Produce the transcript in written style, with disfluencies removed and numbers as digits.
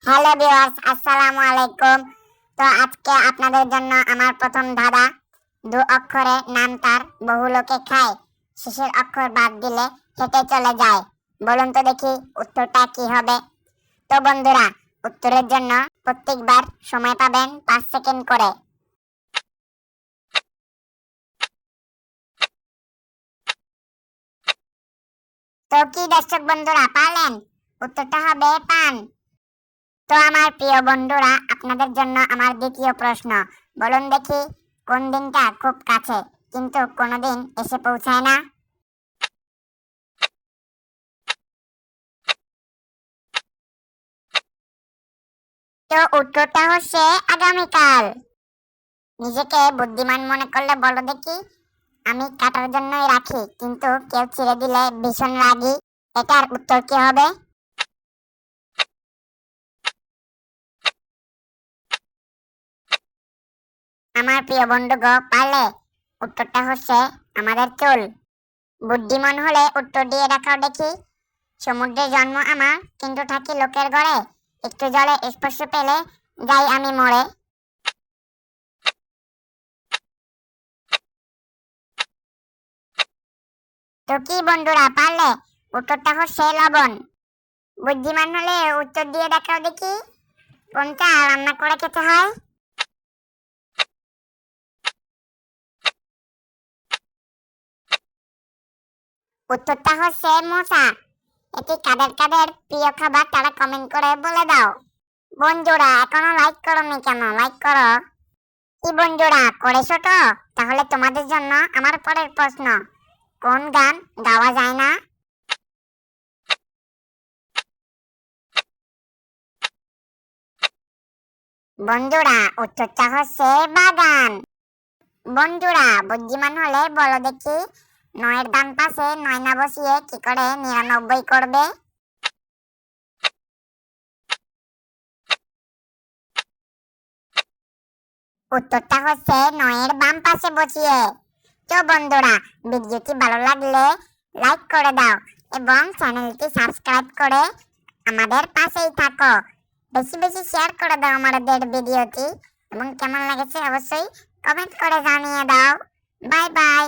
Hello viewers, আসসালামু আলাইকুম। তো আজকে আপনাদের জন্য আমার প্রথম ধাঁধা। দু অক্ষরে নাম তার, বহু লোকে খায়, শেষের অক্ষর বাদ দিলে হেঁটে চলে যায়। বলুন তো দেখি উত্তরটা কি হবে। তো বন্ধুরা, উত্তরের জন্য প্রত্যেকবার সময় পাবেন 5 সেকেন্ড করে। তো কি দর্শক বন্ধুরা, পারলেন? উত্তরটা হবে পান। তো আমার প্রিয় বন্ধুরা, আপনাদের জন্য আমার দ্বিতীয় প্রশ্ন। বলুন দেখি কোন দিনটা খুব কাছে কিন্তু কোনোদিন এসে পৌঁছায় না। তো উত্তরটা হচ্ছে আগামীকাল। নিজেকে বুদ্ধিমান মনে করলে বলো দেখি, আমি কাটার জন্যই রাখি কিন্তু কেউ ছিঁড়ে দিলে ভীষণ রাগী। এটার উত্তর কি হবে? আমার প্রিয় বন্ধু গো, পারলে? উত্তরটা হচ্ছে আমাদের চুল। বুদ্ধিমান হলে উত্তর দিয়ে দেখাও দেখি। সমুদ্রে জন্ম আমার, কিন্তু থাকি লোকের ঘরে, একটু জলে স্পর্শ পেলে যাই আমি মরে। তো কি বন্ধুরা, পারলে? উত্তরটা হচ্ছে লবণ। বুদ্ধিমান হলে উত্তর দিয়ে দেখাও দেখি কোনটা রান্না করে খেতে হয়। উত্তরটা হচ্ছে মোচা। এটি কাদের কাদের প্রিয় খাবার তারা কমেন্ট করে বলে দাও। বন্ধুরা, এখনো লাইক করোনি কেন? লাইক করো। কি বন্ধুরা, করেছো তো? তাহলে তোমাদের জন্য আমার পরের প্রশ্ন। কোন গান গাওয়া যায় না? বন্ধুরা, উত্তরটা হচ্ছে বাগান। বন্ধুরা, বুদ্ধিমান হলে বলো দেখি, 9 এর ডান পাশে 9 না বসিয়ে কি করে 99 করবে? উত্তরটা হচ্ছে 9 এর বাম পাশে বসিয়ে। তো বন্ধুরা, ভিডিওটি ভালো লাগলে লাইক করে দাও এবং চ্যানেলটি সাবস্ক্রাইব করে আমাদের পাশেই থাকো। বেশি বেশি শেয়ার করে দাও আমাদের ভিডিওটি এবং কেমন লেগেছে অবশ্যই কমেন্ট করে জানিয়ে দাও। Bye bye.